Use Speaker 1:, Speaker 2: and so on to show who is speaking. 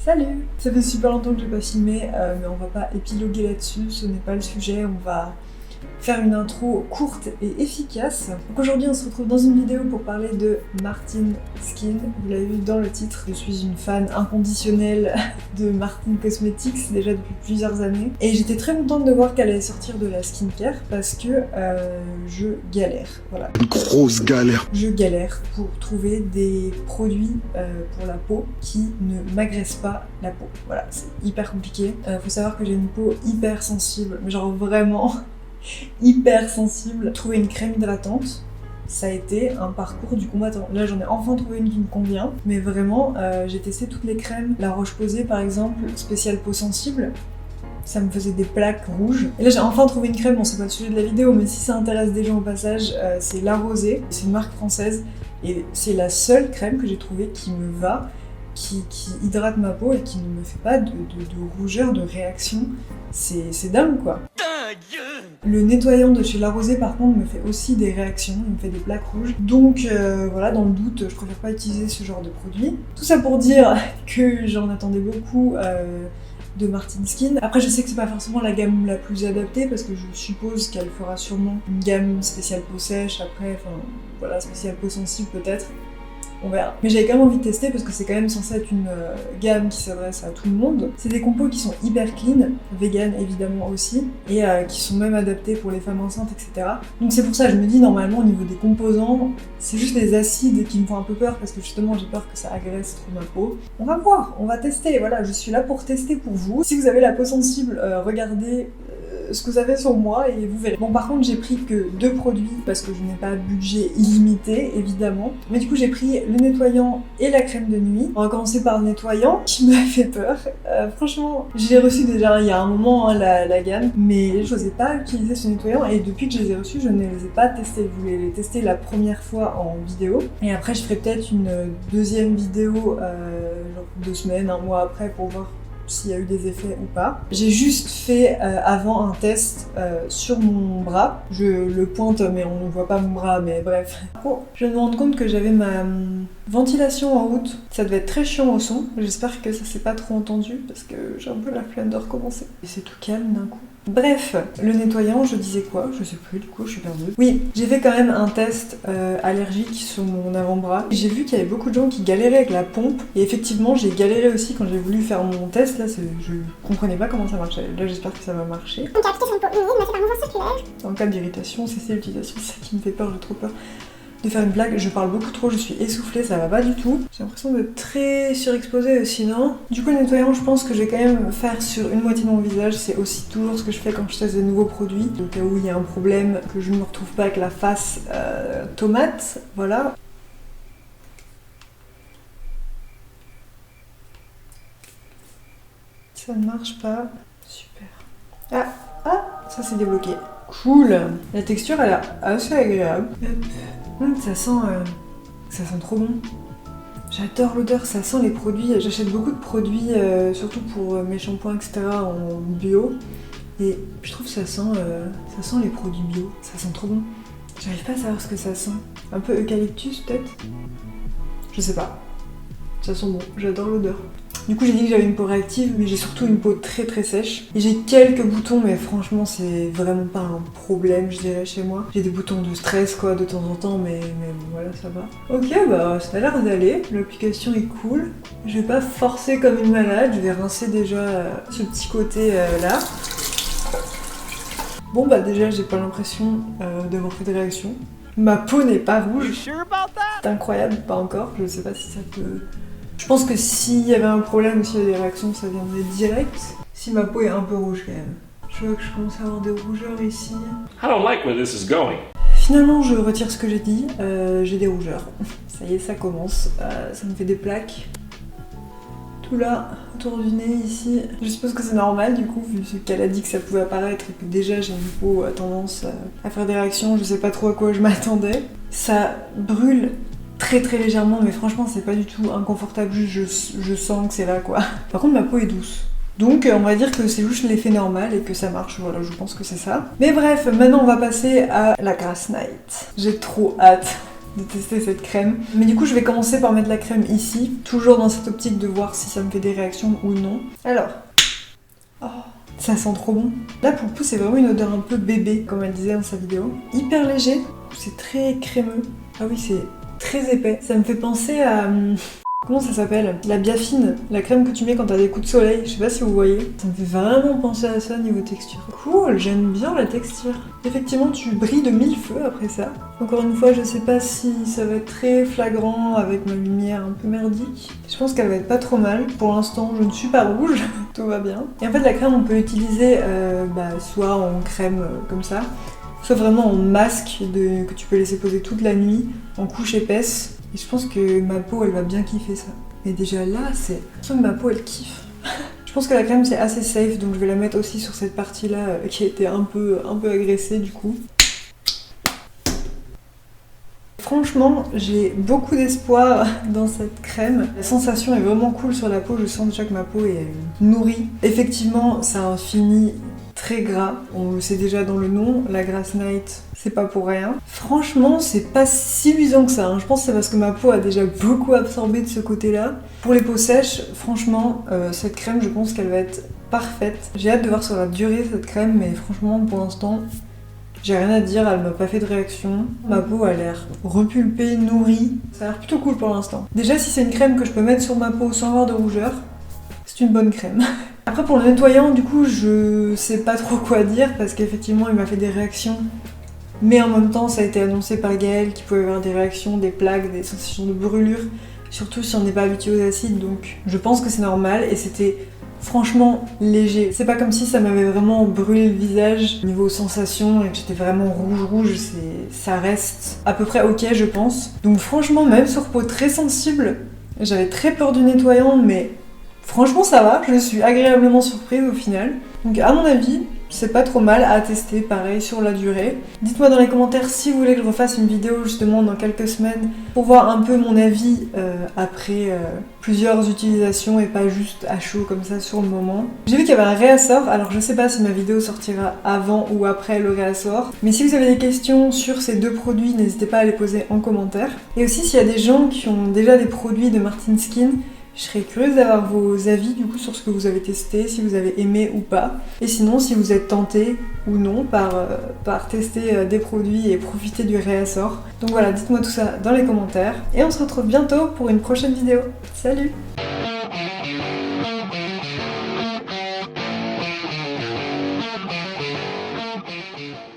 Speaker 1: Salut! Ça fait super longtemps que j'ai pas filmé, mais on va pas épiloguer là-dessus, ce n'est pas le sujet, on va faire une intro courte et efficace. Donc aujourd'hui on se retrouve dans une vidéo pour parler de Martine Skin. Vous l'avez vu dans le titre, je suis une fan inconditionnelle de Martine Cosmetics déjà depuis plusieurs années. Et j'étais très contente de voir qu'elle allait sortir de la skincare parce que je galère, voilà.
Speaker 2: Une grosse galère.
Speaker 1: Je galère pour trouver des produits pour la peau qui ne m'agressent pas la peau. Voilà, c'est hyper compliqué. Faut savoir que j'ai une peau hyper sensible, mais genre vraiment hyper sensible. Trouver une crème hydratante, ça a été un parcours du combattant. Là j'en ai enfin trouvé une qui me convient, mais vraiment j'ai testé toutes les crèmes. La Roche-Posay par exemple, spéciale peau sensible, ça me faisait des plaques rouges. Et là j'ai enfin trouvé une crème, bon c'est pas le sujet de la vidéo, mais si ça intéresse des gens au passage, c'est La Rosée, c'est une marque française, et c'est la seule crème que j'ai trouvée qui me va, qui hydrate ma peau et qui ne me fait pas de rougeur, de réaction. C'est dingue quoi. Le nettoyant de chez La Rosée par contre me fait aussi des réactions, il me fait des plaques rouges. Donc voilà, dans le doute, je préfère pas utiliser ce genre de produit. Tout ça pour dire que j'en attendais beaucoup de Martine Skin. Après je sais que c'est pas forcément la gamme la plus adaptée parce que je suppose qu'elle fera sûrement une gamme spéciale peau sèche après, enfin voilà, spéciale peau sensible peut-être. On verra. Mais j'avais quand même envie de tester parce que c'est quand même censé être une gamme qui s'adresse à tout le monde. C'est des compos qui sont hyper clean, vegan évidemment aussi, et qui sont même adaptés pour les femmes enceintes, etc. Donc c'est pour ça que je me dis normalement au niveau des composants, c'est juste les acides qui me font un peu peur parce que justement j'ai peur que ça agresse trop ma peau. On va voir, on va tester, voilà, je suis là pour tester pour vous. Si vous avez la peau sensible, regardez ce que ça fait sur moi et vous verrez. Bon par contre j'ai pris que 2 produits parce que je n'ai pas budget illimité évidemment. Mais du coup j'ai pris le nettoyant et la crème de nuit. On va commencer par le nettoyant qui m'a fait peur. Franchement je l'ai reçu déjà il y a un moment hein, la gamme, mais je n'osais pas utiliser ce nettoyant et depuis que je les ai reçus je ne les ai pas testés. Je voulais les tester la première fois en vidéo et après je ferai peut-être une deuxième vidéo genre 2 semaines, un mois après pour voir s'il y a eu des effets ou pas. J'ai juste fait avant un test sur mon bras. Je le pointe mais on ne voit pas mon bras, mais bref. Oh, je me rends compte que j'avais ma ventilation en route. Ça devait être très chiant au son. J'espère que ça s'est pas trop entendu parce que j'ai un peu la flemme de recommencer. Et c'est tout calme d'un coup. Bref, le nettoyant, je disais quoi? Je sais plus, du coup, je suis perdue. Oui, j'ai fait quand même un test allergique sur mon avant-bras. J'ai vu qu'il y avait beaucoup de gens qui galéraient avec la pompe. Et effectivement, j'ai galéré aussi quand j'ai voulu faire mon test. Là, je comprenais pas comment ça marchait. Là, j'espère que ça va marcher.
Speaker 3: Donc, appliquer sur une peau humide, mais c'est un mouvement circulaire.
Speaker 1: En cas d'irritation, cessez l'utilisation, c'est ça qui me fait peur, j'ai trop peur de faire une blague. Je parle beaucoup trop, je suis essoufflée, ça va pas du tout. J'ai l'impression d'être très surexposée sinon. Du coup le nettoyant je pense que je vais quand même faire sur une moitié de mon visage. C'est aussi toujours ce que je fais quand je teste des nouveaux produits. Au cas où il y a un problème, que je ne me retrouve pas avec la face tomate. Voilà. Ça ne marche pas. Super. Ah, ça s'est débloqué. Cool. La texture elle est assez agréable. Ça sent trop bon. J'adore l'odeur, ça sent les produits. J'achète beaucoup de produits, surtout pour mes shampoings, etc. en bio. Et je trouve que ça sent les produits bio. Ça sent trop bon. J'arrive pas à savoir ce que ça sent. Un peu eucalyptus peut-être? Je sais pas. Ça sent bon, j'adore l'odeur. Du coup j'ai dit que j'avais une peau réactive, mais j'ai surtout une peau très très sèche. Et j'ai quelques boutons, mais franchement c'est vraiment pas un problème je dirais chez moi. J'ai des boutons de stress quoi de temps en temps, mais voilà ça va. Ok bah ça a l'air d'aller, l'application est cool. Je vais pas forcer comme une malade, je vais rincer déjà ce petit côté là. Bon bah déjà j'ai pas l'impression d'avoir fait des réactions. Ma peau n'est pas rouge. C'est incroyable, pas encore, je sais pas si ça peut... Je pense que s'il y avait un problème, s'il y a des réactions, ça viendrait direct. Si ma peau est un peu rouge quand même. Je vois que je commence à avoir des rougeurs ici.
Speaker 4: I don't like where this is going.
Speaker 1: Finalement, je retire ce que j'ai dit. J'ai des rougeurs. Ça y est, ça commence. Ça me fait des plaques. Tout là, autour du nez, ici. Je suppose que c'est normal du coup, vu qu'elle a dit que ça pouvait apparaître et que déjà j'ai une peau à tendance à faire des réactions. Je sais pas trop à quoi je m'attendais. Ça brûle très très légèrement, mais franchement c'est pas du tout inconfortable, juste je sens que c'est là quoi. Par contre ma peau est douce. Donc on va dire que c'est juste l'effet normal et que ça marche, voilà, je pense que c'est ça. Mais bref, maintenant on va passer à la Grass Night. J'ai trop hâte. de tester cette crème. Mais du coup je vais commencer par mettre la crème ici, toujours dans cette optique de voir si ça me fait des réactions ou non. Alors, oh, ça sent trop bon. Là pour le coup c'est vraiment une odeur un peu bébé, comme elle disait dans sa vidéo. Hyper léger, c'est très crémeux. Ah oui, c'est très épais. Ça me fait penser à... Comment ça s'appelle? La Biafine, la crème que tu mets quand t'as des coups de soleil, je sais pas si vous voyez. Ça me fait vraiment penser à ça niveau texture. Cool, j'aime bien la texture. Effectivement, tu brilles de mille feux après ça. Encore une fois, je sais pas si ça va être très flagrant avec ma lumière un peu merdique. Je pense qu'elle va être pas trop mal. Pour l'instant, je ne suis pas rouge, tout va bien. Et en fait, la crème, on peut l'utiliser soit en crème comme ça, soit vraiment en masque que tu peux laisser poser toute la nuit, en couche épaisse. Et je pense que ma peau, elle va bien kiffer ça. Et déjà là, je sens que ma peau, elle kiffe. Je pense que la crème, c'est assez safe, donc je vais la mettre aussi sur cette partie-là qui a été un peu agressée du coup. Franchement, j'ai beaucoup d'espoir dans cette crème. La sensation est vraiment cool sur la peau, je sens déjà que ma peau est nourrie. Effectivement, ça a un fini très gras, on le sait déjà dans le nom, la Grass Night, c'est pas pour rien. Franchement, c'est pas si luisant que ça, hein. Je pense que c'est parce que ma peau a déjà beaucoup absorbé de ce côté-là. Pour les peaux sèches, franchement, cette crème, je pense qu'elle va être parfaite. J'ai hâte de voir sur la durée cette crème, mais franchement, pour l'instant, j'ai rien à dire, elle m'a pas fait de réaction. Ma peau a l'air repulpée, nourrie, ça a l'air plutôt cool pour l'instant. Déjà, si c'est une crème que je peux mettre sur ma peau sans avoir de rougeur, c'est une bonne crème. Après pour le nettoyant, du coup, je sais pas trop quoi dire parce qu'effectivement il m'a fait des réactions. Mais en même temps, ça a été annoncé par Gaëlle qu'il pouvait y avoir des réactions, des plaques, des sensations de brûlure. Surtout si on n'est pas habitué aux acides, donc je pense que c'est normal et c'était franchement léger. C'est pas comme si ça m'avait vraiment brûlé le visage niveau sensation et que j'étais vraiment rouge, ça reste à peu près ok je pense. Donc franchement, même sur peau très sensible, j'avais très peur du nettoyant mais franchement ça va, je suis agréablement surprise au final. Donc à mon avis, c'est pas trop mal à tester pareil sur la durée. Dites-moi dans les commentaires si vous voulez que je refasse une vidéo justement dans quelques semaines pour voir un peu mon avis après plusieurs utilisations et pas juste à chaud comme ça sur le moment. J'ai vu qu'il y avait un réassort, alors je sais pas si ma vidéo sortira avant ou après le réassort, mais si vous avez des questions sur ces deux produits, n'hésitez pas à les poser en commentaire. Et aussi s'il y a des gens qui ont déjà des produits de Martin Skin, je serais curieuse d'avoir vos avis du coup sur ce que vous avez testé, si vous avez aimé ou pas. Et sinon, si vous êtes tenté ou non par tester des produits et profiter du réassort. Donc voilà, dites-moi tout ça dans les commentaires. Et on se retrouve bientôt pour une prochaine vidéo. Salut!